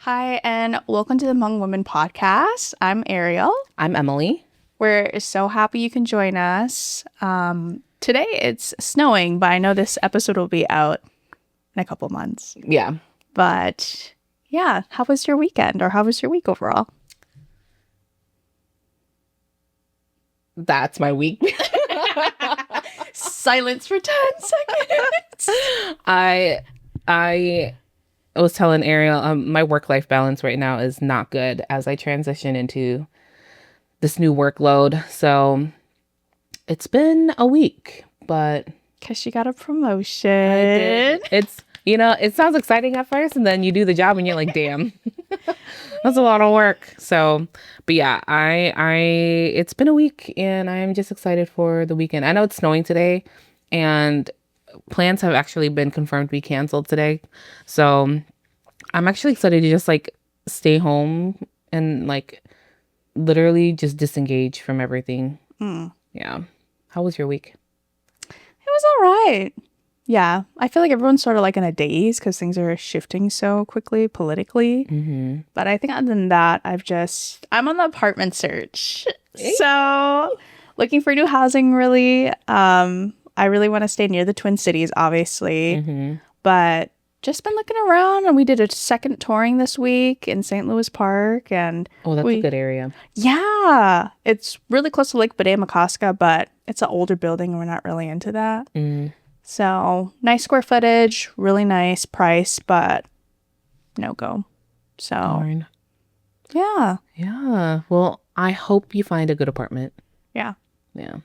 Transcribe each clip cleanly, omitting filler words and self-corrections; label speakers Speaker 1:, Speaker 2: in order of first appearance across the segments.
Speaker 1: Hi, and welcome to the Hmong Women podcast. I'm Ariel.
Speaker 2: I'm Emily.
Speaker 1: We're so happy you can join us. Today it's snowing, but I know this episode will be out in a couple months.
Speaker 2: Yeah.
Speaker 1: But yeah, how was your weekend or how was your week overall?
Speaker 2: That's my week.
Speaker 1: Silence for 10 seconds.
Speaker 2: I was telling Ariel, my work-life balance right now is not good as I transition into this new workload. So it's been a week, but
Speaker 1: Because you got a promotion.
Speaker 2: I did. It sounds exciting at first, and then you do the job and you're like, damn, that's a lot of work. So, but yeah, it's been a week and I'm just excited for the weekend. I know it's snowing today and plans have actually been confirmed to be canceled today. So I'm actually excited to just like stay home and like literally just disengage from everything. Yeah. How was your week?
Speaker 1: It was all right. Yeah, I feel like everyone's sort of like in a daze because things are shifting so quickly politically.
Speaker 2: Mm-hmm.
Speaker 1: But I think other than that, I'm on the apartment search. So looking for new housing, really. I really want to stay near the Twin Cities, obviously.
Speaker 2: Mm-hmm.
Speaker 1: But just been looking around, and we did a second touring this week in St. Louis Park. And
Speaker 2: Oh, that's a good area.
Speaker 1: yeah, it's really close to Lake Bade-Makaska, but it's an older building and we're not really into that.
Speaker 2: Mm.
Speaker 1: So nice square footage, really nice price, but no go. So
Speaker 2: Darn.
Speaker 1: yeah.
Speaker 2: Yeah. Well, I hope you find a good apartment.
Speaker 1: Yeah.
Speaker 2: Yeah.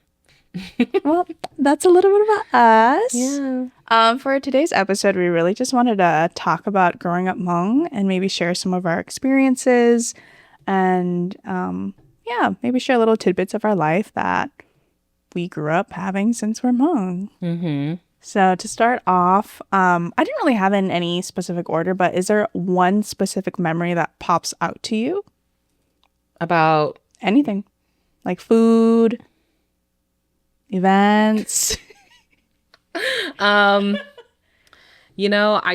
Speaker 1: Well, that's a little bit about us.
Speaker 2: Yeah.
Speaker 1: For today's episode, we really just wanted to talk about growing up Hmong and maybe share some of our experiences and maybe share little tidbits of our life that we grew up having since we're Hmong.
Speaker 2: Mm-hmm.
Speaker 1: So to start off, I didn't really have in any specific order, but is there one specific memory that pops out to you?
Speaker 2: About
Speaker 1: Anything. Like food, events.
Speaker 2: I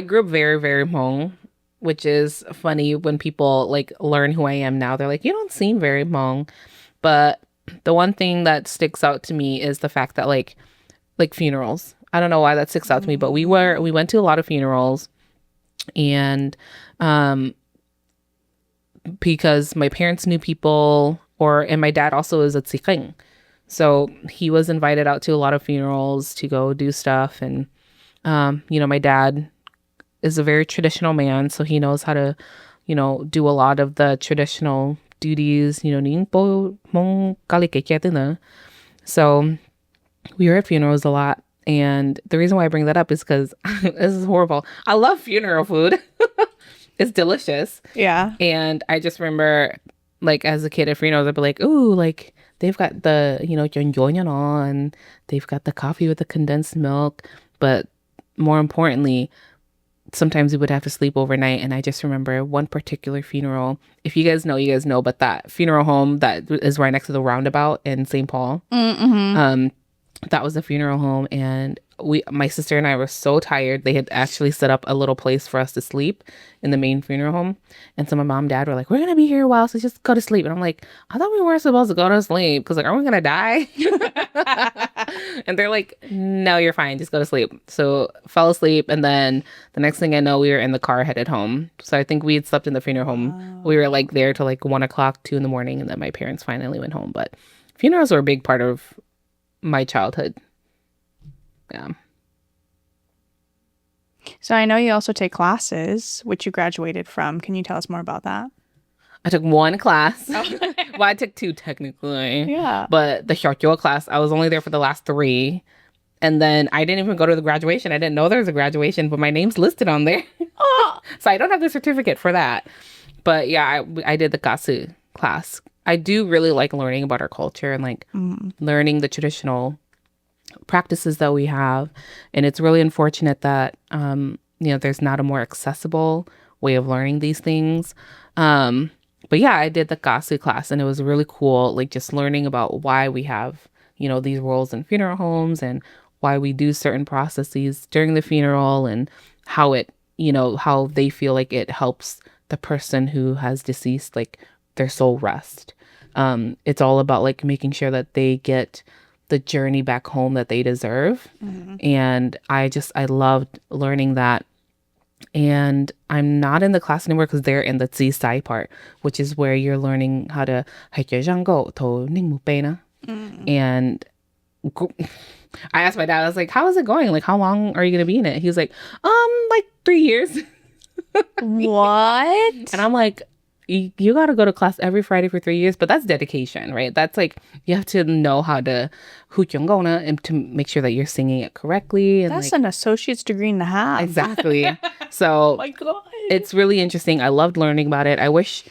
Speaker 2: grew up very, very Hmong, which is funny when people like learn who I am now. They're like, you don't seem very Hmong. But the one thing that sticks out to me is the fact that like funerals. I don't know why that sticks out to me, but we went to a lot of funerals, and because my parents knew people, and my dad also is a tsiking. So he was invited out to a lot of funerals to go do stuff. And, my dad is a very traditional man. So he knows how to, do a lot of the traditional duties, So we were at funerals a lot. And the reason why I bring that up is because this is horrible. I love funeral food. It's delicious.
Speaker 1: Yeah.
Speaker 2: And I just remember, like, as a kid at funerals, I'd be like, ooh, like, they've got the, and they've got the coffee with the condensed milk. But more importantly, sometimes we would have to sleep overnight. And I just remember one particular funeral. If you guys know, but that funeral home that is right next to the roundabout in St. Paul.
Speaker 1: Mm-hmm.
Speaker 2: That was a funeral home, and my sister and I were so tired. They had actually set up a little place for us to sleep in the main funeral home. And so my mom and dad were like, we're going to be here a while, so just go to sleep. And I'm like, I thought we weren't supposed to go to sleep because, like, are we going to die? And they're like, no, you're fine. Just go to sleep. So fell asleep. And then the next thing I know, we were in the car headed home. So I think we had slept in the funeral home.
Speaker 1: Wow.
Speaker 2: We were like there till like 1 o'clock, 2 a.m. And then my parents finally went home. But funerals were a big part of my childhood. Yeah.
Speaker 1: So I know you also take classes, which you graduated from. Can you tell us more about that?
Speaker 2: I took one class. Well, I took two technically.
Speaker 1: Yeah.
Speaker 2: But the Hyokyo class, I was only there for the last 3. And then I didn't even go to the graduation. I didn't know there was a graduation, but my name's listed on there.
Speaker 1: Oh.
Speaker 2: So I don't have the certificate for that. But yeah, I did the Kasu class. I do really like learning about our culture and like learning the traditional practices that we have. And it's really unfortunate that, there's not a more accessible way of learning these things. But yeah, I did the Kasu class and it was really cool. Like just learning about why we have, these roles in funeral homes and why we do certain processes during the funeral and how it, how they feel like it helps the person who has deceased, like their soul rest. It's all about like making sure that they get the journey back home that they deserve. And I loved learning that. And I'm not in the class anymore because they're in the Zisai part, which is where you're learning how to and I asked my dad, I was like, how is it going? Like, how long are you going to be in it? He was like, like 3 years.
Speaker 1: What?
Speaker 2: And I'm like, you got to go to class every Friday for 3 years, but that's dedication, right? That's like, you have to know how to hukyongona and to make sure that you're singing it correctly. And
Speaker 1: That's
Speaker 2: like,
Speaker 1: an associate's degree and a half.
Speaker 2: exactly. So
Speaker 1: My God.
Speaker 2: it's really interesting. I loved learning about it. I wish,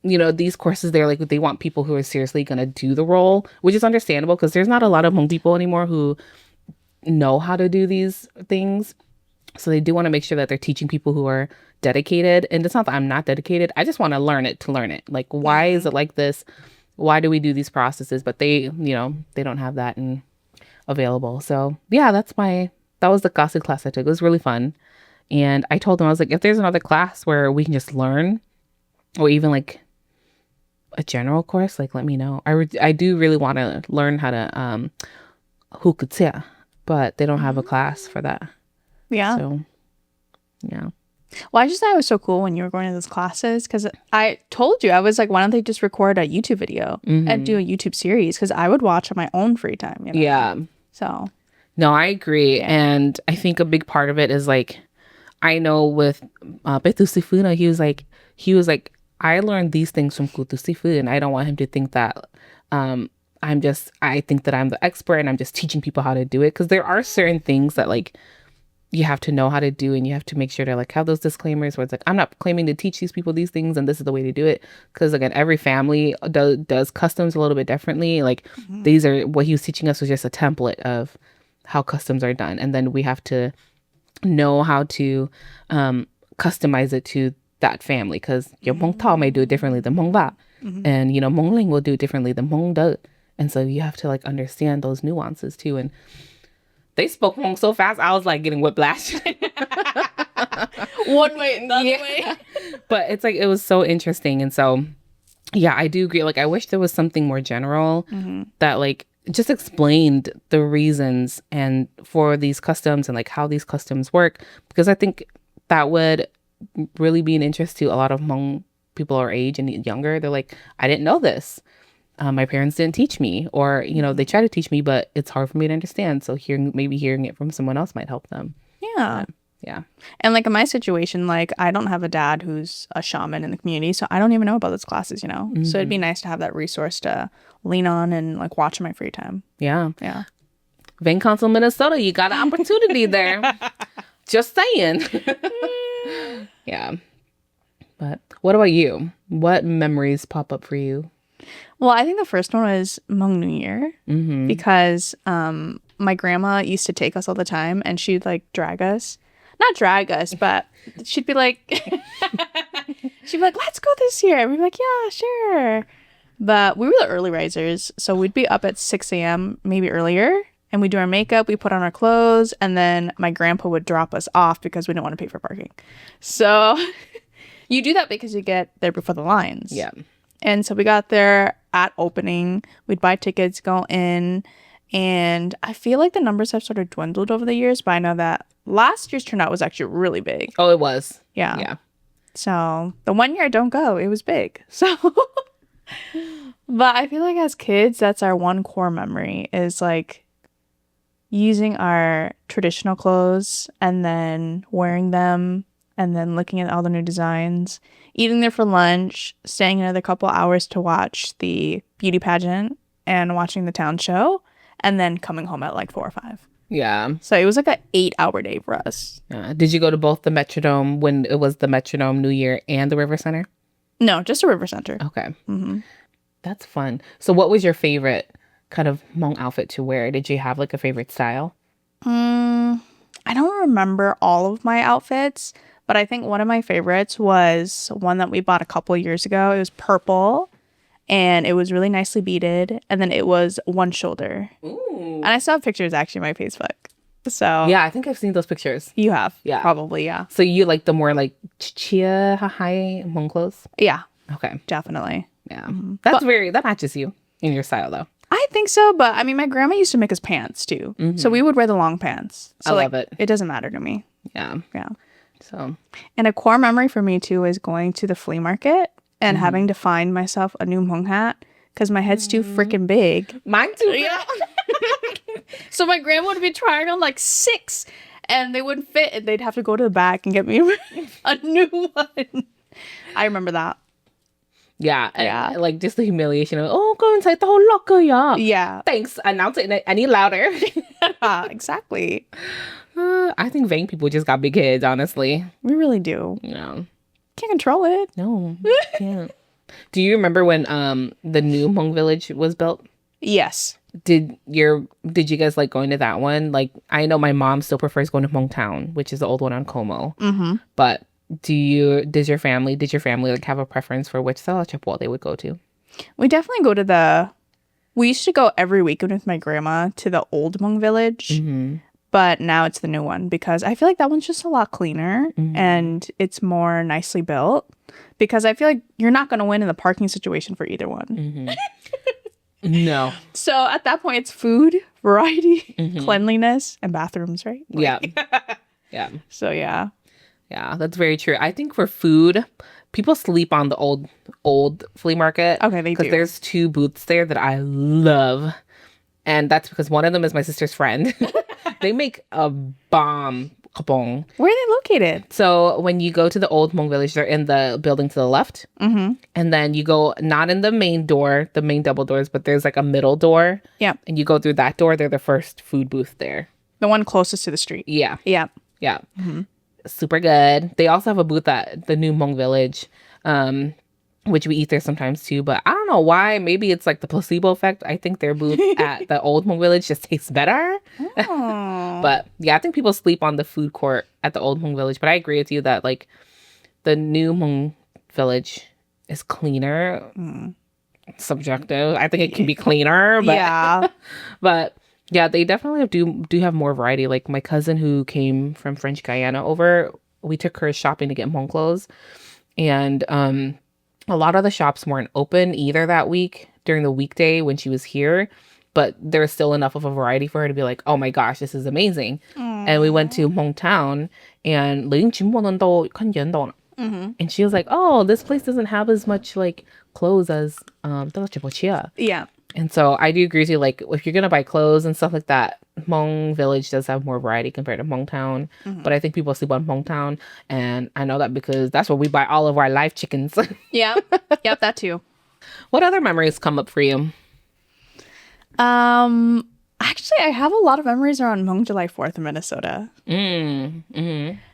Speaker 2: these courses, they're like, they want people who are seriously going to do the role, which is understandable because there's not a lot of Hmong people anymore who know how to do these things. So they do want to make sure that they're teaching people who are dedicated. And it's not that I'm not dedicated. I just want to learn it to learn it. Like, why is it like this? Why do we do these processes? But they don't have that available. So yeah, that was the Gasu class I took. It was really fun. And I told them, I was like, if there's another class where we can just learn, or even like a general course, like let me know. I do really want to learn how to hukutsia, but they don't have a class for that.
Speaker 1: Yeah.
Speaker 2: So yeah.
Speaker 1: Well, I just thought it was so cool when you were going to those classes because I told you, I was like, why don't they just record a YouTube video and do a YouTube series? Because I would watch on my own free time.
Speaker 2: Yeah.
Speaker 1: So.
Speaker 2: No, I agree. Yeah. And I think a big part of it is like, I know with Betu Sifuna, he was like, I learned these things from Kutu Sifu, and I don't want him to think that I think that I'm the expert and I'm just teaching people how to do it. Because there are certain things that like you have to know how to do, and you have to make sure to like have those disclaimers where it's like, I'm not claiming to teach these people these things and this is the way to do it. Because again, every family does customs a little bit differently. Like these are what he was teaching us was just a template of how customs are done, and then we have to know how to customize it to that family, because your Hmong Tao may do it differently than Hmong Va, and Hmong Ling will do it differently than Hmong De, and so you have to like understand those nuances too. And they spoke Hmong so fast, I was like getting whiplash.
Speaker 1: One way, another way.
Speaker 2: But it's like, it was so interesting. And so, yeah, I do agree. Like, I wish there was something more general that like just explained the reasons and for these customs and like how these customs work, because I think that would really be an interest to a lot of Hmong people our age and younger. They're like, I didn't know this. My parents didn't teach me, or they try to teach me, but it's hard for me to understand. So hearing it from someone else might help them.
Speaker 1: Yeah.
Speaker 2: Yeah.
Speaker 1: And like in my situation, like I don't have a dad who's a shaman in the community, so I don't even know about those classes, So it'd be nice to have that resource to lean on and like watch in my free time.
Speaker 2: Yeah.
Speaker 1: Yeah.
Speaker 2: Van Council, Minnesota, you got an opportunity there. Just saying. Yeah. But what about you? What memories pop up for you?
Speaker 1: Well, I think the first one was Hmong New Year because my grandma used to take us all the time, and she'd like not drag us, but she'd be like, let's go this year. And we'd be like, yeah, sure. But we were the early risers, so we'd be up at 6 a.m., maybe earlier, and we'd do our makeup, we put on our clothes, and then my grandpa would drop us off because we didn't want to pay for parking. So you do that because you get there before the lines.
Speaker 2: Yeah.
Speaker 1: And so we got there at opening. We'd buy tickets, go in, and I feel like the numbers have sort of dwindled over the years, but I know that last year's turnout was actually really big.
Speaker 2: Oh, it was.
Speaker 1: Yeah.
Speaker 2: Yeah.
Speaker 1: So the 1 year I don't go, it was big. So, but I feel like as kids, that's our one core memory is like using our traditional clothes and then wearing them and then looking at all the new designs, eating there for lunch, staying another couple hours to watch the beauty pageant and watching the town show, and then coming home at like 4 or 5.
Speaker 2: Yeah.
Speaker 1: So it was like an 8-hour day for us.
Speaker 2: Did you go to both the Metrodome when it was the Metrodome New Year and the River Center?
Speaker 1: No, just a River Center.
Speaker 2: Okay. That's fun. So what was your favorite kind of Hmong outfit to wear? Did you have like a favorite style?
Speaker 1: I don't remember all of my outfits, but I think one of my favorites was one that we bought a couple years ago. It was purple, and it was really nicely beaded, and then it was one shoulder.
Speaker 2: Ooh.
Speaker 1: And I still have pictures actually on my Facebook. So
Speaker 2: Yeah, I think I've seen those pictures.
Speaker 1: you have.
Speaker 2: Yeah.
Speaker 1: Probably, yeah.
Speaker 2: So you like the more like chia high Hmong clothes?
Speaker 1: Yeah,
Speaker 2: Okay.
Speaker 1: definitely.
Speaker 2: Yeah. That matches you in your style though.
Speaker 1: I think so, but I mean, my grandma used to make us pants too. So we would wear the long pants. So
Speaker 2: I love it.
Speaker 1: It doesn't matter to me.
Speaker 2: Yeah.
Speaker 1: Yeah.
Speaker 2: So
Speaker 1: And a core memory for me too is going to the flea market and having to find myself a new Hmong hat because my head's too freaking big.
Speaker 2: mine too.
Speaker 1: Yeah. So my grandma would be trying on like 6 and they wouldn't fit and they'd have to go to the back and get me a new one. I remember that.
Speaker 2: Yeah.
Speaker 1: Yeah.
Speaker 2: And, like just the humiliation of, oh, go inside the whole locker, yeah.
Speaker 1: Yeah.
Speaker 2: Thanks. Announce it any louder.
Speaker 1: Exactly.
Speaker 2: I think vain people just got big heads, honestly.
Speaker 1: We really do.
Speaker 2: No.
Speaker 1: Can't control it.
Speaker 2: No. Can't. Do you remember when the new Hmong village was built?
Speaker 1: Yes.
Speaker 2: Did you guys like going to that one? Like, I know my mom still prefers going to Hmong Town, which is the old one on Como.
Speaker 1: Mm-hmm.
Speaker 2: But did your family like have a preference for which Sala Chapua they would go to?
Speaker 1: We definitely go to we used to go every weekend with my grandma to the old Hmong village.
Speaker 2: Mm-hmm.
Speaker 1: But now it's the new one because I feel like that one's just a lot cleaner and it's more nicely built because I feel like you're not going to win in the parking situation for either one.
Speaker 2: Mm-hmm. No.
Speaker 1: So at that point, it's food, variety, cleanliness, and bathrooms, right?
Speaker 2: Yeah. Yeah.
Speaker 1: So yeah.
Speaker 2: Yeah, that's very true. I think for food, people sleep on the old flea market.
Speaker 1: Okay, they do.
Speaker 2: Because there's 2 booths there that I love. And that's because one of them is my sister's friend. They make a bomb kabong.
Speaker 1: Where are they located?
Speaker 2: So when you go to the old Hmong village, they're in the building to the left.
Speaker 1: Mm-hmm.
Speaker 2: And then you go not in the main door, the main double doors, but there's like a middle door.
Speaker 1: Yeah.
Speaker 2: And you go through that door. They're the first food booth there.
Speaker 1: The one closest to the street.
Speaker 2: Yeah.
Speaker 1: Yeah.
Speaker 2: Yeah. Super good. They also have a booth at the new Hmong village, which we eat there sometimes too. But I don't know why. Maybe it's like the placebo effect. I think their booth at the old Hmong village just tastes better.
Speaker 1: Oh.
Speaker 2: But yeah, I think people sleep on the food court at the old Hmong village. But I agree with you that like the new Hmong village is cleaner. Subjective. I think it can be cleaner. But,
Speaker 1: Yeah.
Speaker 2: But yeah, they definitely do have more variety. Like my cousin who came from French Guiana over, we took her shopping to get Hmong clothes. And a lot of the shops weren't open either that week during the weekday when she was here. But there was still enough of a variety for her to be like, oh my gosh, this is amazing. And we went to Hmong Town and and she was like, oh, this place doesn't have as much like clothes as
Speaker 1: Yeah.
Speaker 2: And so I do agree with you. Like, if you're going to buy clothes and stuff like that, Hmong Village does have more variety compared to Hmong Town. But I think people sleep on Hmong Town. And I know that because that's where we buy all of our live chickens.
Speaker 1: Yeah. Yep, that too.
Speaker 2: What other memories come up for you?
Speaker 1: Actually, I have a lot of memories around Hmong July 4th in Minnesota.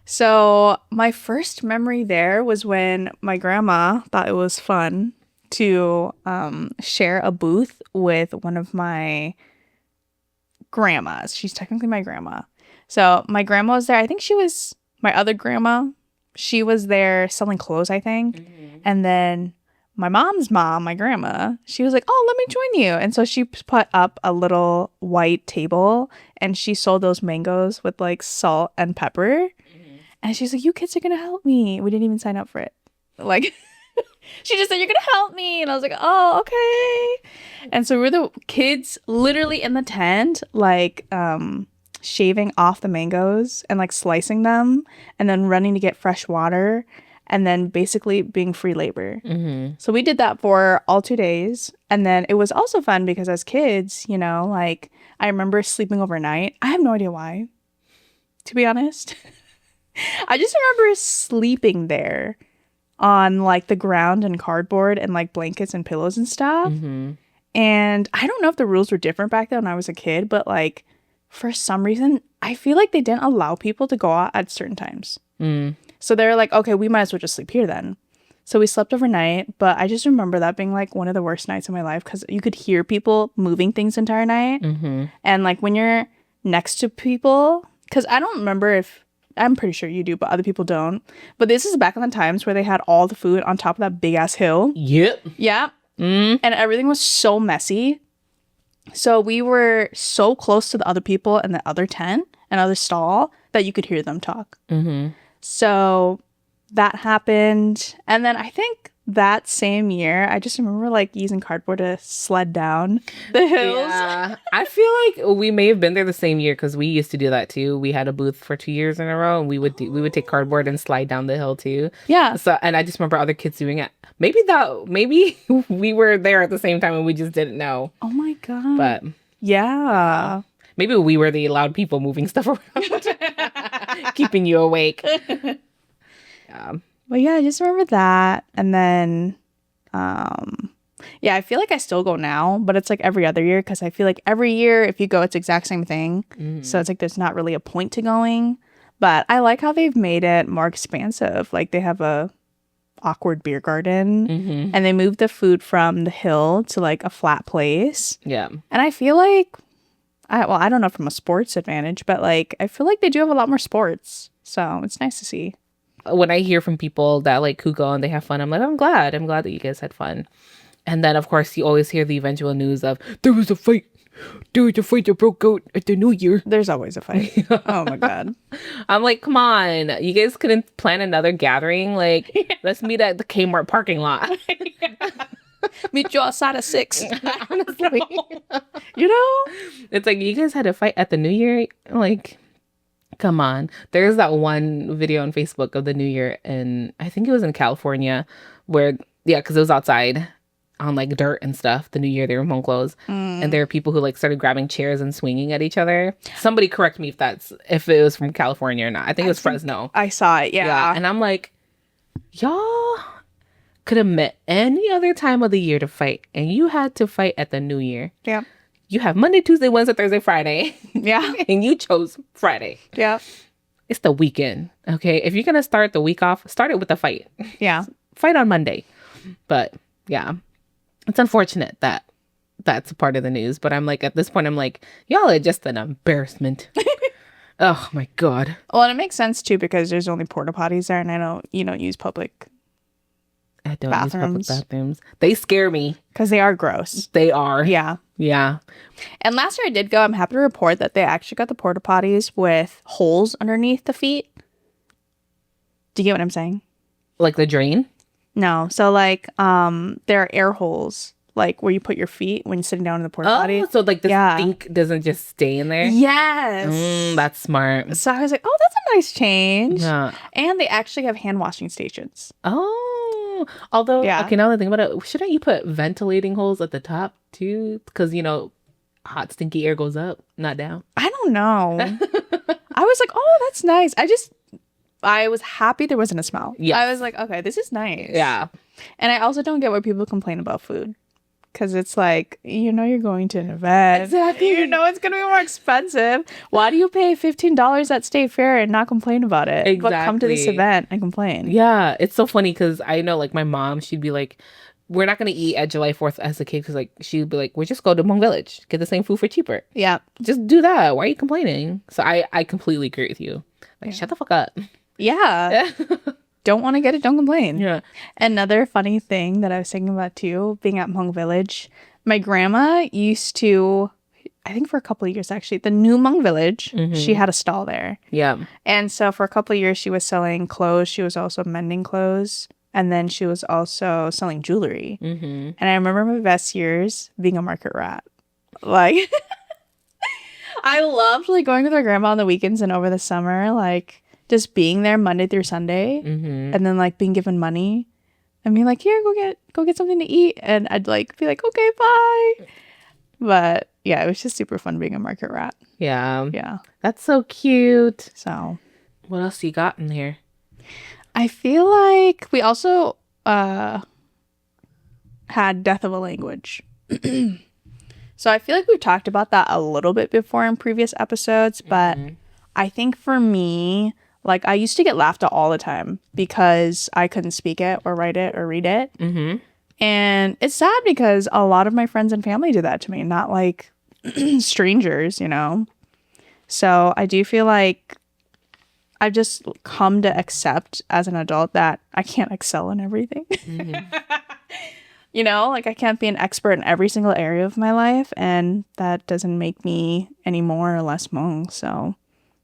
Speaker 1: So my first memory there was when my grandma thought it was fun to share a booth with one of my grandmas. She's technically my grandma. So my grandma was there. I think she was my other grandma. She was there selling clothes, I think. And then my mom's mom, my grandma, she was like, oh, let me join you. And so she put up a little white table and she sold those mangoes with like salt and pepper. And she's like, you kids are going to help me. We didn't even sign up for it. Like... She just said, you're going to help me. And I was like, oh, okay. And so we're the kids literally in the tent, like shaving off the mangoes and like slicing them and then running to get fresh water and then basically being free labor. So we did that for all 2 days. And then it was also fun because as kids, you know, like I remember sleeping overnight. I have no idea why, to be honest. I just remember sleeping there on like the ground and cardboard and like blankets and pillows and stuff. And I don't know if the rules were different back then when I was a kid, but like for some reason, I feel like they didn't allow people to go out at certain times. So they're like, okay, we might as well just sleep here then. So we slept overnight, but I just remember that being like one of the worst nights of my life because you could hear people moving things the entire night. And like when you're next to people, because I don't remember if, I'm pretty sure you do, but other people don't. But this is back in the times where they had all the food on top of that big ass hill.
Speaker 2: Yep.
Speaker 1: Yeah. And everything was so messy. So we were so close to the other people in the other tent. another stall that you could hear them talk.
Speaker 2: Mm-hmm.
Speaker 1: So that happened. And then I think that same year, I just remember like using cardboard to sled down the hills.
Speaker 2: Yeah, I feel like we may have been there the same year because we used to do that too. We had a booth for 2 years in a row, and we would take cardboard and slide down the hill too.
Speaker 1: Yeah.
Speaker 2: So, and I just remember other kids doing it. Maybe we were there at the same time and we just didn't know.
Speaker 1: Oh my God.
Speaker 2: But
Speaker 1: yeah.
Speaker 2: maybe we were the loud people moving stuff around, keeping you awake. Yeah.
Speaker 1: Well, yeah, I just remember that. And then, yeah, I feel like I still go now, but it's like every other year because I feel like every year if you go, it's the exact same thing. So it's like there's not really a point to going. But I like how they've made it more expansive. Like they have a awkward beer garden and they moved the food from the hill to like a flat place.
Speaker 2: Yeah.
Speaker 1: And I feel like, I don't know from a sports advantage, but like I feel like they do have a lot more sports. So it's nice to see.
Speaker 2: When I hear from people that like who go and they have fun, I'm like, I'm glad that you guys had fun. And then of course you always hear the eventual news of there was a fight that broke out at the New Year.
Speaker 1: There's always a fight. Oh my God.
Speaker 2: I'm like, come on, you guys couldn't plan another gathering? Like, let's meet at the Kmart parking lot.
Speaker 1: Meet you outside of 6.
Speaker 2: Honestly,
Speaker 1: You know?
Speaker 2: it's like you guys had a fight at the New Year. Like, come on. There's that one video on Facebook of the New Year, and I think it was in California, where because it was outside on like dirt and stuff. The New Year, they were in Hmong clothes, and there were people who like started grabbing chairs and swinging at each other. Somebody correct me if it was from California or not. I think it was Fresno.
Speaker 1: I saw it. Yeah.
Speaker 2: And I'm like, y'all could have met any other time of the year to fight, and you had to fight at the New Year.
Speaker 1: Yeah.
Speaker 2: You have Monday, Tuesday, Wednesday, Thursday, Friday.
Speaker 1: Yeah.
Speaker 2: And you chose Friday.
Speaker 1: Yeah.
Speaker 2: It's the weekend. Okay. If you're going to start the week off, start it with a fight.
Speaker 1: Yeah.
Speaker 2: Fight on Monday. But yeah, it's unfortunate that that's a part of the news. But I'm like, at this point, I'm like, y'all are just an embarrassment. Oh my God.
Speaker 1: Well, and it makes sense too because there's only porta potties there, and I don't, you don't use public
Speaker 2: I don't
Speaker 1: bathrooms.
Speaker 2: use public bathrooms. They scare me.
Speaker 1: because they are gross.
Speaker 2: They are.
Speaker 1: Yeah.
Speaker 2: Yeah.
Speaker 1: And last year I did go. I'm happy to report that they actually got the porta potties with holes underneath the feet. Do you get what I'm saying?
Speaker 2: Like the drain?
Speaker 1: No. So like there are air holes like where you put your feet when you're sitting down in the porta potty.
Speaker 2: Oh, so like the
Speaker 1: Yeah.
Speaker 2: stink doesn't just stay in there?
Speaker 1: Yes.
Speaker 2: That's smart.
Speaker 1: So I was like, oh, that's a nice change.
Speaker 2: Yeah.
Speaker 1: And they actually have hand washing stations.
Speaker 2: Oh, although,
Speaker 1: Yeah.
Speaker 2: okay, now that I think about it, shouldn't you put ventilating holes at the top too? Because, hot, stinky air goes up, not down.
Speaker 1: I don't know. I was like, oh, that's nice. I was happy there wasn't a smell.
Speaker 2: Yes.
Speaker 1: I was like, okay, this is nice.
Speaker 2: Yeah.
Speaker 1: And I also don't get why people complain about food. Because it's like, you're going to an event.
Speaker 2: Exactly.
Speaker 1: You know it's going to be more expensive. Why do you pay $15 at State Fair and not complain about it? But come to this
Speaker 2: Exactly.
Speaker 1: event and complain.
Speaker 2: Yeah. It's so funny because I know, like, my mom, she'd be like, we're not going to eat at July 4th as a kid because, like, she'd be like, we just go to Hmong Village, get the same food for cheaper.
Speaker 1: Yeah.
Speaker 2: Just do that. Why are you complaining? So I completely agree with you. Like, shut the fuck up.
Speaker 1: Yeah. Don't want to get it, don't complain.
Speaker 2: Yeah.
Speaker 1: Another funny thing that I was thinking about too, being at Hmong Village, my grandma used to, I think for a couple of years actually, the new Hmong Village, she had a stall there.
Speaker 2: Yeah.
Speaker 1: And so for a couple of years, she was selling clothes. She was also mending clothes. And then she was also selling jewelry.
Speaker 2: Mm-hmm.
Speaker 1: And I remember my best years being a market rat. Like, I loved like going with my grandma on the weekends and over the summer, like just being there Monday through Sunday.
Speaker 2: Mm-hmm.
Speaker 1: And then like being given money and being like, here, go get something to eat. And I'd like be like, okay, bye. But yeah, it was just super fun being a market rat.
Speaker 2: Yeah.
Speaker 1: Yeah.
Speaker 2: That's so cute.
Speaker 1: So
Speaker 2: What else you got in here?
Speaker 1: I feel like we also had Death of a Language. So I feel like we've talked about that a little bit before in previous episodes, but I think for me, like I used to get laughed at all the time because I couldn't speak it or write it or read it.
Speaker 2: Mm-hmm.
Speaker 1: And it's sad because a lot of my friends and family did that to me, not like strangers, So I do feel like I've just come to accept as an adult that I can't excel in everything. Like I can't be an expert in every single area of my life, and that doesn't make me any more or less Hmong. So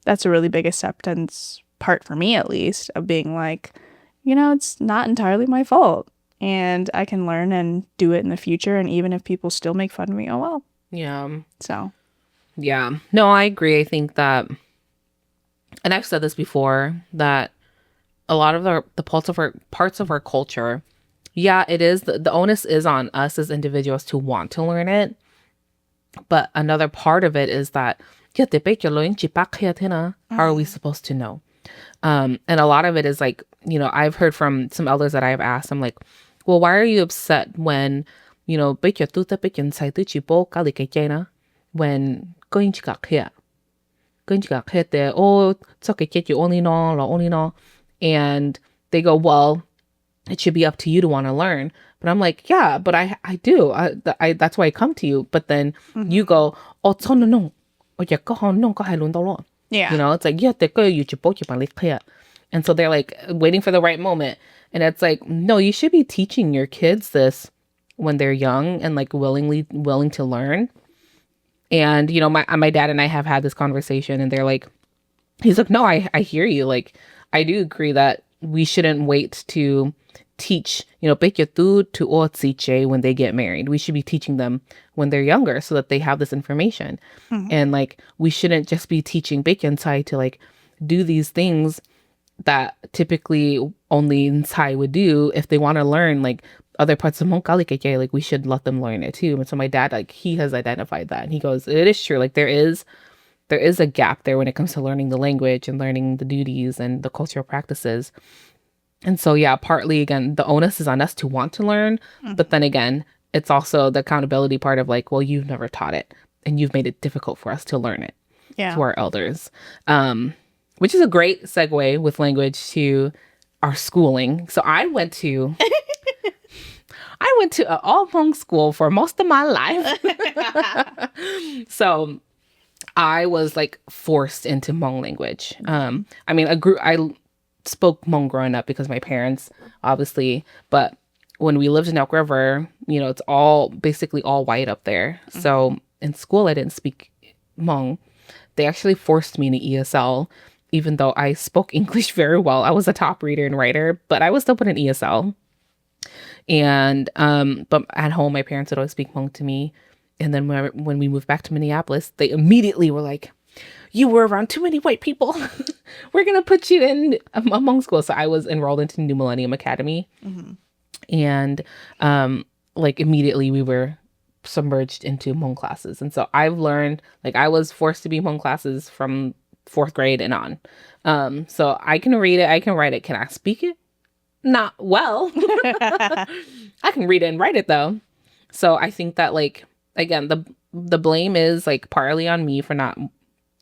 Speaker 1: that's a really big acceptance part for me, at least, of being like, it's not entirely my fault. And I can learn and do it in the future. And even if people still make fun of me, oh well.
Speaker 2: Yeah.
Speaker 1: So.
Speaker 2: Yeah. No, I agree. I think that, and I've said this before, that a lot of the parts of our culture, yeah, it is, the onus is on us as individuals to want to learn it. But another part of it is that, how are we supposed to know? And a lot of it is like, I've heard from some elders that I've asked, I'm like, well, why are you upset when, when it's okay, kid, you only know. And they go, well, it should be up to you to want to learn. But I'm like, yeah, but I do. That's why I come to you. But then you go, oh, no. Yeah. It's like, yeah, and so they're like waiting for the right moment. And it's like, no, you should be teaching your kids this when they're young and like willing to learn. And, my dad and I have had this conversation, and they're like, he's like, no, I hear you. Like, I do agree that we shouldn't wait to teach, to when they get married. We should be teaching them when they're younger so that they have this information. And like, we shouldn't just be teaching Nsai to like do these things that typically only Nsai would do. If they want to learn like other parts of Hmong, like we should let them learn it too. And so my dad, like, he has identified that, and he goes, it is true. Like there is a gap there when it comes to learning the language and learning the duties and the cultural practices. And so, yeah, partly, again, the onus is on us to want to learn. But then again, it's also the accountability part of like, well, you've never taught it and you've made it difficult for us to learn it. To our elders, which is a great segue with language to our schooling. So I went to an all Hmong school for most of my life. So I was like forced into Hmong language. I mean, I spoke Hmong growing up because my parents, obviously, but when we lived in Elk River, it's basically all white up there. So in school, I didn't speak Hmong. They actually forced me into ESL, even though I spoke English very well. I was a top reader and writer, but I was still put in ESL. And but at home, my parents would always speak Hmong to me. And then when we moved back to Minneapolis, they immediately were like, you were around too many white people. We're going to put you in a Hmong school. So I was enrolled into New Millennium Academy. And like immediately we were submerged into Hmong classes. And so I've learned, like, I was forced to be Hmong classes from 4th grade and on. So I can read it. I can write it. Can I speak it? Not well. I can read it and write it though. So I think that, like, again, the blame is like partly on me for not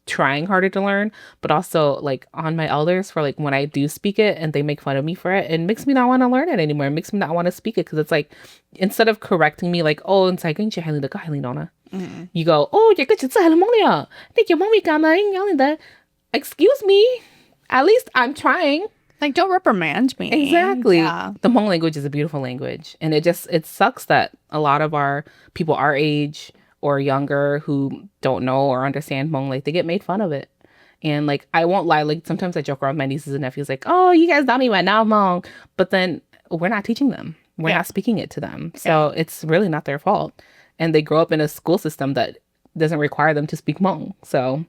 Speaker 2: trying harder to learn, but also like on my elders for like when I do speak it and they make fun of me for it, it makes me not want to learn it anymore. It makes me not want to speak it because it's like, instead of correcting me like, oh, you go, oh, excuse me, at least I'm trying.
Speaker 1: Like, don't reprimand me.
Speaker 2: Exactly. Yeah. The Hmong language is a beautiful language. And it sucks that a lot of our people our age or younger who don't know or understand Hmong, like, they get made fun of it. And like, I won't lie, like sometimes I joke around with my nieces and nephews like, oh, you guys don't even know Hmong. But then we're not teaching them. We're not speaking it to them. So it's really not their fault. And they grow up in a school system that doesn't require them to speak Hmong. So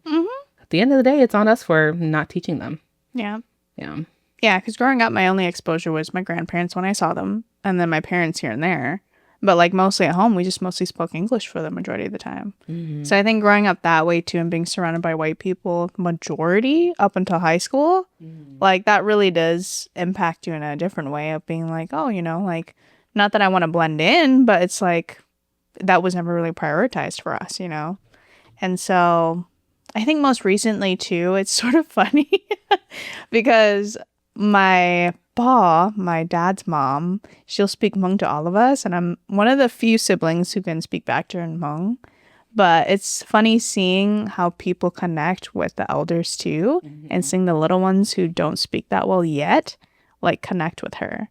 Speaker 2: at the end of the day, it's on us for not teaching them.
Speaker 1: Yeah.
Speaker 2: Yeah.
Speaker 1: Yeah, because growing up, my only exposure was my grandparents when I saw them, and then my parents here and there. But like mostly at home, we just mostly spoke English for the majority of the time. So I think growing up that way too, and being surrounded by white people, majority up until high school, like that really does impact you in a different way of being like, oh, like, not that I want to blend in, but it's like that was never really prioritized for us, And so I think most recently too, it's sort of funny because my dad's mom, she'll speak Hmong to all of us, and I'm one of the few siblings who can speak back to her in Hmong. But it's funny seeing how people connect with the elders too, and seeing the little ones who don't speak that well yet, like, connect with her.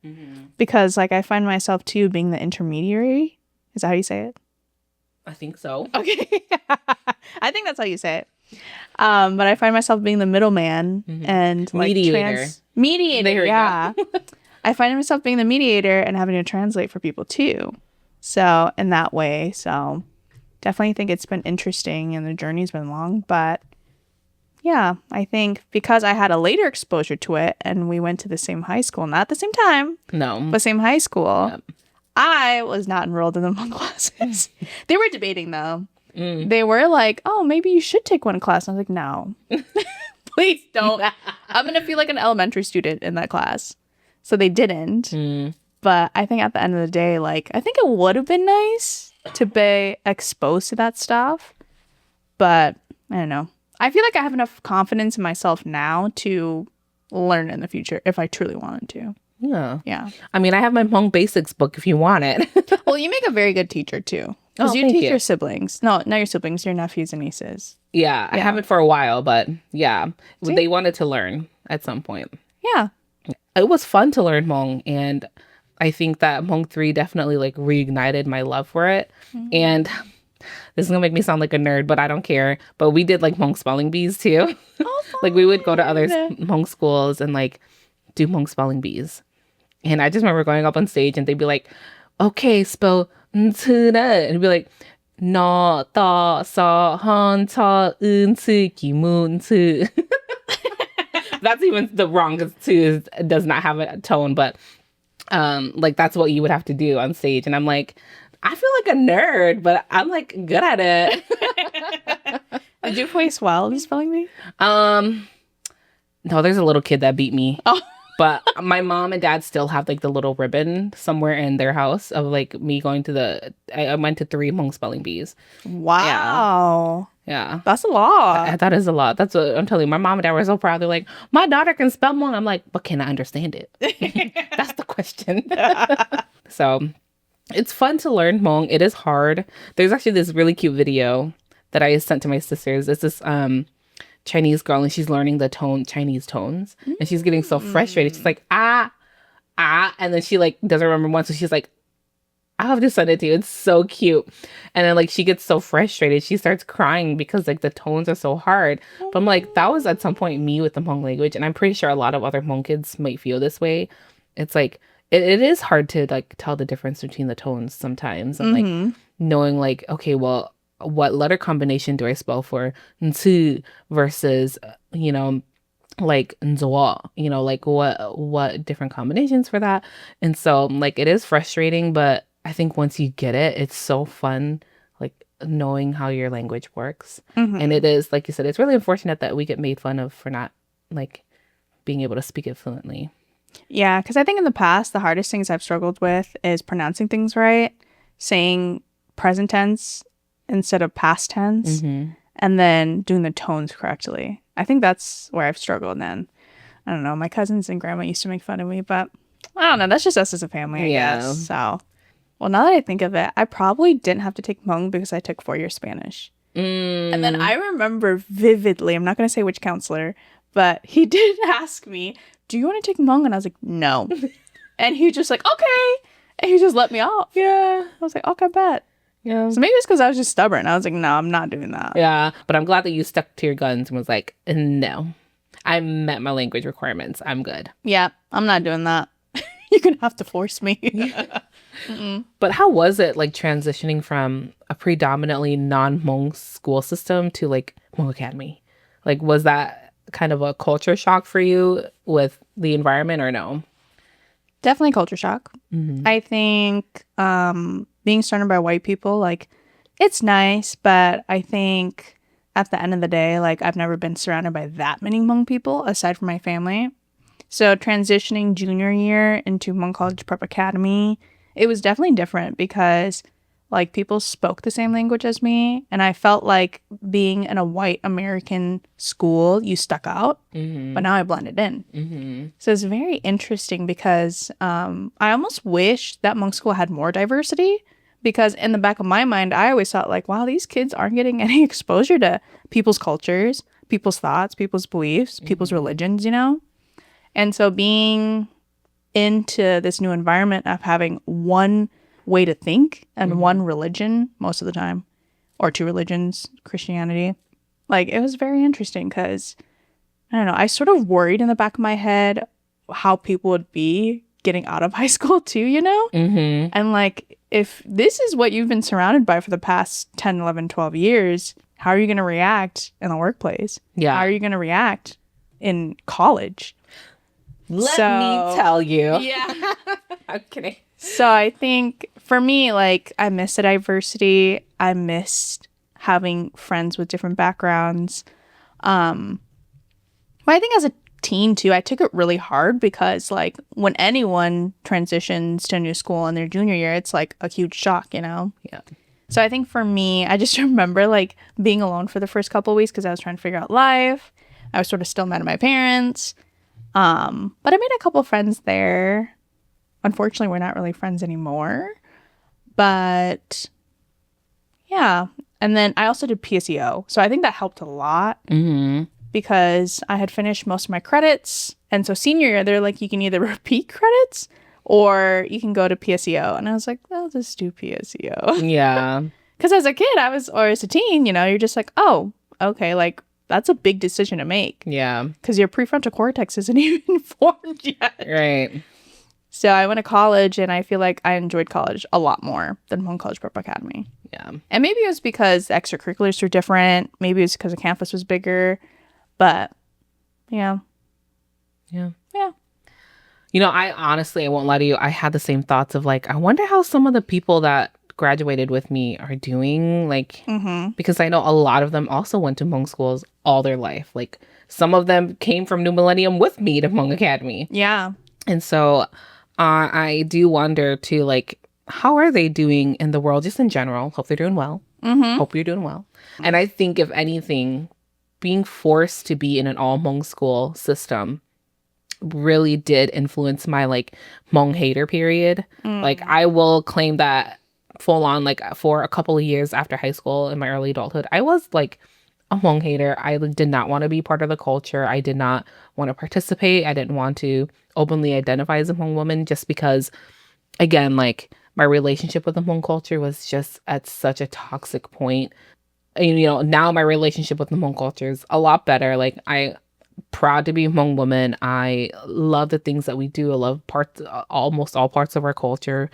Speaker 1: Because like I find myself too being the intermediary. Is that how you say it?
Speaker 2: I think so.
Speaker 1: Okay. I think that's how you say it. But I find myself being the middleman and like
Speaker 2: Mediator.
Speaker 1: mediator.
Speaker 2: There we
Speaker 1: Yeah. I find myself being the mediator and having to translate for people too. So in that way, so definitely think it's been interesting and the journey's been long. But yeah, I think because I had a later exposure to it and we went to the same high school, not at the same time,
Speaker 2: No.
Speaker 1: but same high school,
Speaker 2: Yep.
Speaker 1: I was not enrolled in the Hmong classes. They were debating though. They were like, oh, maybe you should take one class. And I was like, no, please don't. I'm going to feel like an elementary student in that class. So they didn't. But I think at the end of the day, like, I think it would have been nice to be exposed to that stuff. But I don't know. I feel like I have enough confidence in myself now to learn in the future if I truly wanted to.
Speaker 2: Yeah.
Speaker 1: Yeah.
Speaker 2: I mean, I have my Hmong basics book if you want it.
Speaker 1: Well, you make a very good teacher too. Because you
Speaker 2: thank
Speaker 1: teach
Speaker 2: you.
Speaker 1: your siblings. No, not your siblings, your nephews and nieces.
Speaker 2: Yeah, I
Speaker 1: Yeah.
Speaker 2: haven't for a while, but yeah,
Speaker 1: See?
Speaker 2: they wanted to learn at some point.
Speaker 1: Yeah.
Speaker 2: It was fun to learn Hmong, and I think that Hmong 3 definitely like reignited my love for it. And this is gonna make me sound like a nerd, but I don't care. But we did like Hmong spelling bees too.
Speaker 1: Oh,
Speaker 2: Like we would go to other
Speaker 1: fun.
Speaker 2: Hmong schools and like do Hmong spelling bees. And I just remember going up on stage and they'd be like, okay, spell ntuna. And it'd be like, no, ta, sa, han, ta, un, tsu, ki, mu, tsu. That's even the wrong because tsu does not have a tone, but like that's what you would have to do on stage. And I'm like, I feel like a nerd, but I'm like good at it.
Speaker 1: Did you place well in spelling bee?
Speaker 2: No, there's a little kid that beat me.
Speaker 1: Oh.
Speaker 2: But my mom and dad still have like the little ribbon somewhere in their house of like me going to I went to 3 Hmong spelling bees.
Speaker 1: Wow.
Speaker 2: Yeah.
Speaker 1: That's a lot.
Speaker 2: That is a lot. That's what I'm telling you. My mom and dad were so proud. They're like, my daughter can spell Hmong. I'm like, but can I understand it? That's the question. So it's fun to learn Hmong. It is hard. There's actually this really cute video that I sent to my sisters. It's this Chinese girl and she's learning the Chinese tones and she's getting so frustrated. She's like, ah, and then she like doesn't remember one. So she's like, I'll have to send it to you. It's so cute. And then like she gets so frustrated. She starts crying because like the tones are so hard. But I'm like, that was at some point me with the Hmong language. And I'm pretty sure a lot of other Hmong kids might feel this way. It's like, it is hard to like tell the difference between the tones sometimes. And like knowing like, okay, well, what letter combination do I spell for nzu versus, you know, like nzwa, you know, like what different combinations for that. And so like it is frustrating, but I think once you get it, it's so fun, like knowing how your language works. And it is, like you said, it's really unfortunate that we get made fun of for not like being able to speak it fluently.
Speaker 1: Yeah, because I think in the past, the hardest things I've struggled with is pronouncing things right, saying present tense instead of past tense, and then doing the tones correctly. I think that's where I've struggled then. I don't know. My cousins and grandma used to make fun of me, but I don't know. That's just us as a family, I guess. So, well, now that I think of it, I probably didn't have to take Hmong because I took 4 years Spanish. And then I remember vividly, I'm not going to say which counselor, but he did ask me, do you want to take Hmong? And I was like, no. And he just like, okay. And he just let me off. Yeah. I was like, okay, bet.
Speaker 2: Yeah.
Speaker 1: So maybe it's because I was just stubborn. I was like, no, I'm not doing that.
Speaker 2: Yeah. But I'm glad that you stuck to your guns and was like, no, I met my language requirements. I'm good.
Speaker 1: Yeah, I'm not doing that. You're going to have to force me.
Speaker 2: But how was it like transitioning from a predominantly non-Hmong school system to like Hmong Academy? Like, was that kind of a culture shock for you with the environment or no?
Speaker 1: Definitely culture shock. I think being surrounded by white people, like, it's nice, but I think at the end of the day, like, I've never been surrounded by that many Hmong people aside from my family. So transitioning junior year into Hmong College Prep Academy, it was definitely different because like people spoke the same language as me, and I felt like being in a white American school, you stuck out, but now I blended in. So it's very interesting because I almost wish that Hmong school had more diversity, because in the back of my mind, I always thought like, wow, these kids aren't getting any exposure to people's cultures, people's thoughts, people's beliefs, people's religions, you know? And so being into this new environment of having one way to think and one religion most of the time, or 2 religions, Christianity, Like, it was very interesting because, I don't know, I sort of worried in the back of my head how people would be getting out of high school too, you know?
Speaker 2: Mm-hmm.
Speaker 1: And like, if this is what you've been surrounded by for the past 10, 11, 12 years, how are you going to react in the workplace? How
Speaker 2: Yeah.
Speaker 1: are you going to react in college?
Speaker 2: Let me
Speaker 1: So,
Speaker 2: tell you.
Speaker 1: yeah.
Speaker 2: I'm kidding.
Speaker 1: So I think for me, like, I miss the diversity. I missed having friends with different backgrounds. But I think as a teen too, I took it really hard because like when anyone transitions to a new school in their junior year, it's like a huge shock, you know?
Speaker 2: Yeah.
Speaker 1: So I think for me, I just remember like being alone for the first couple of weeks because I was trying to figure out life. I was sort of still mad at my parents. But I made a couple friends there. Unfortunately, we're not really friends anymore. But yeah. And then I also did PSEO. So I think that helped a lot
Speaker 2: Mm-hmm.
Speaker 1: because I had finished most of my credits. And so senior year, they're like, you can either repeat credits or you can go to PSEO. And I was like, I'll just do PSEO.
Speaker 2: Yeah.
Speaker 1: Because as a kid, or as a teen, you know, you're just like, oh, okay, like that's a big decision to make
Speaker 2: Yeah.
Speaker 1: because your prefrontal cortex isn't even formed yet.
Speaker 2: Right.
Speaker 1: So I went to college and I feel like I enjoyed college a lot more than Hmong College Prep Academy.
Speaker 2: Yeah.
Speaker 1: And maybe it was because the extracurriculars were different. Maybe it was because the campus was bigger. But yeah.
Speaker 2: Yeah.
Speaker 1: Yeah.
Speaker 2: You know, I won't lie to you. I had the same thoughts of like, I wonder how some of the people that graduated with me are doing. Like,
Speaker 1: Mm-hmm.
Speaker 2: because I know a lot of them also went to Hmong schools all their life. Like, some of them came from New Millennium with me to Hmong Academy.
Speaker 1: Yeah.
Speaker 2: And so I do wonder too, like, how are they doing in the world just in general? Hope they're doing well.
Speaker 1: Mm-hmm.
Speaker 2: Hope you're doing well. And I think, if anything, being forced to be in an all Hmong school system really did influence my like Hmong hater period. Like, I will claim that full on, like, for a couple of years after high school in my early adulthood, I was like a Hmong hater. I did not want to be part of the culture. I did not want to participate. I didn't want to openly identify as a Hmong woman just because, again, like, my relationship with the Hmong culture was just at such a toxic point. And, you know, now my relationship with the Hmong culture is a lot better. Like, I proud to be a Hmong woman. I love the things that we do. I love almost all parts of our culture.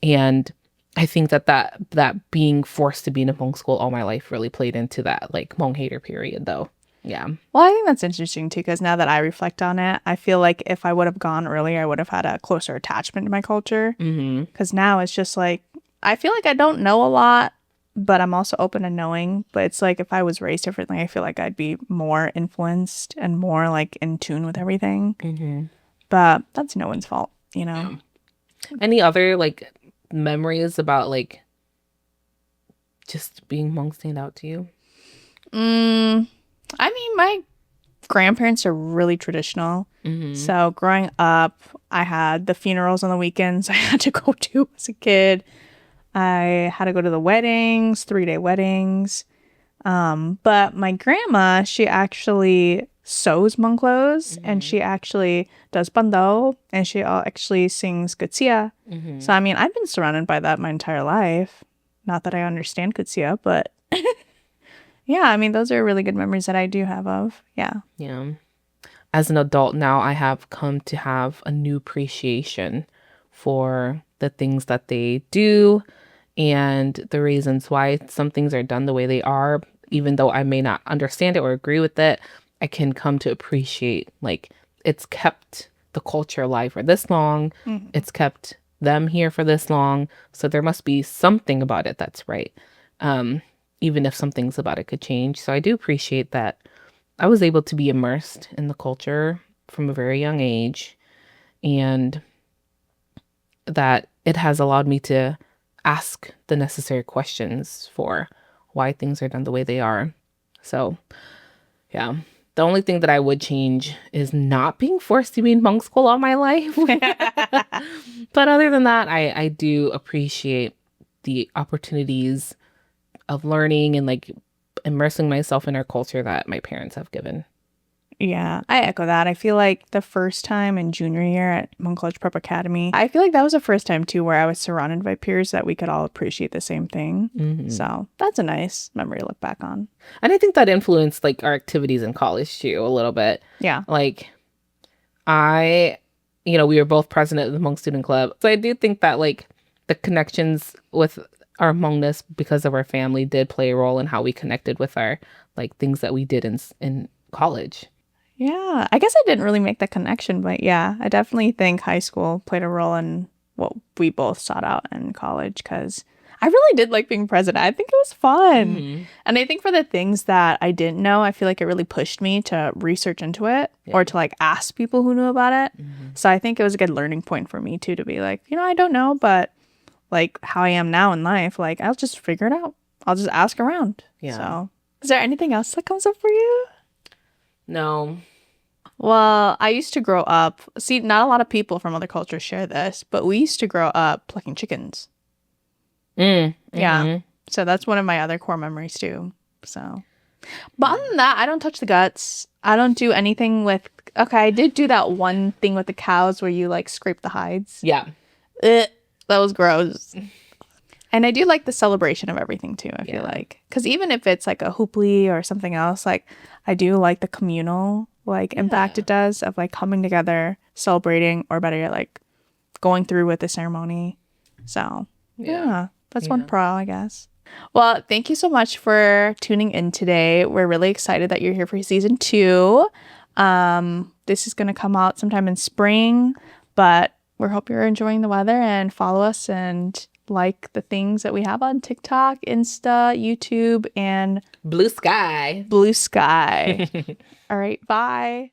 Speaker 2: And I think that being forced to be in a Hmong school all my life really played into that like Hmong hater period though. Yeah.
Speaker 1: Well, I think that's interesting too, because now that I reflect on it, I feel like if I would have gone earlier, I would have had a closer attachment to my culture.
Speaker 2: Mm-hmm.
Speaker 1: Because now it's just like, I feel like I don't know a lot, but I'm also open to knowing. But it's like if I was raised differently, I feel like I'd be more influenced and more like in tune with everything.
Speaker 2: Mm-hmm.
Speaker 1: But that's no one's fault, you know?
Speaker 2: Any other like memories about like just being Hmong stand out to you?
Speaker 1: I mean, my grandparents are really traditional.
Speaker 2: Mm-hmm.
Speaker 1: So growing up, I had the funerals on the weekends I had to go to as a kid. I had to go to the weddings, 3-day weddings. But my grandma, she actually sews Hmong clothes and she actually does bandao and she actually sings kutsia.
Speaker 2: Mm-hmm.
Speaker 1: So, I mean, I've been surrounded by that my entire life. Not that I understand kutsia, but yeah, I mean, those are really good memories that I do have of. Yeah.
Speaker 2: Yeah. As an adult now, I have come to have a new appreciation for the things that they do and the reasons why some things are done the way they are. Even though I may not understand it or agree with it, I can come to appreciate, like, it's kept the culture alive for this long.
Speaker 1: Mhm.
Speaker 2: It's kept them here for this long. So there must be something about it that's right. Even if some things about it could change. So I do appreciate that I was able to be immersed in the culture from a very young age, and that it has allowed me to ask the necessary questions for why things are done the way they are. So, yeah. The only thing that I would change is not being forced to be in monk school all my life. But other than that, I do appreciate the opportunities of learning and like immersing myself in our culture that my parents have given.
Speaker 1: Yeah, I echo that. I feel like the first time in junior year at Hmong College Prep Academy, I feel like that was the first time too where I was surrounded by peers that we could all appreciate the same thing. So that's a nice memory to look back on.
Speaker 2: And I think that influenced like our activities in college too a little bit.
Speaker 1: Yeah.
Speaker 2: Like I, we were both president of the Hmong Student Club. So I do think that like the connections with our Hmongness because of our family did play a role in how we connected with our like things that we did in college.
Speaker 1: Yeah. I guess I didn't really make the connection, but yeah, I definitely think high school played a role in what we both sought out in college because I really did like being president. I think it was fun. And I think for the things that I didn't know, I feel like it really pushed me to research into it or to like ask people who knew about it. So I think it was a good learning point for me too to be like, I don't know, but like how I am now in life, like I'll just figure it out. I'll just ask around.
Speaker 2: Yeah.
Speaker 1: So is there anything else that comes up for you?
Speaker 2: No.
Speaker 1: Well, I used to grow up. See, not a lot of people from other cultures share this, but we used to grow up plucking chickens. Yeah. So that's one of my other core memories too. So, but other than that, I don't touch the guts. I don't do anything with. Okay, I did do that one thing with the cows where you like scrape the hides.
Speaker 2: Yeah.
Speaker 1: Ugh, that was gross. And I do like the celebration of everything too, I feel like. Because even if it's like a hooply or something else, like I do like the communal like impact it does of like coming together, celebrating, or better yet, like going through with the ceremony. So yeah, that's one pro, I guess. Well, thank you so much for tuning in today. We're really excited that you're here for season 2. This is going to come out sometime in spring, but we hope you're enjoying the weather and follow us and like the things that we have on TikTok, Insta, YouTube, and
Speaker 2: Blue sky.
Speaker 1: Blue Sky. All right, bye.